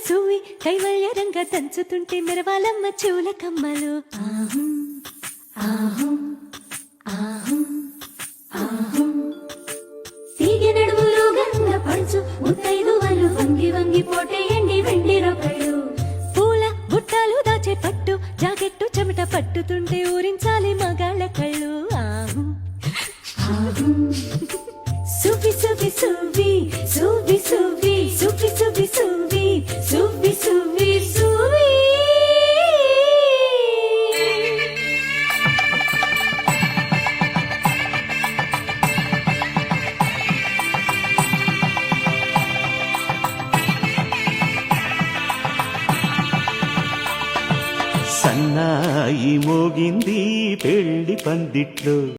సూవి కైవల్య రంగ దంచుతుంటే మెరవాలమ్మ చెవుల కమ్మలు. తీగి నడువులు గంగ పడుచు ముత్తైదు వాళ్ళు వంగి వంగి పోటేయండి వెండి రొకళ్ళు. పూల బుట్టాలు దాచే పట్టు జాకెట్టు చెమట పట్టుతుంటే ఊరించాలి మగాళ్ళ కళ్ళు. సువి సువి సువి సువి సువి సువి సువి సువి సువి సువి సువి. సన్నాయి మోగింది పెళ్లి పందిట్లో.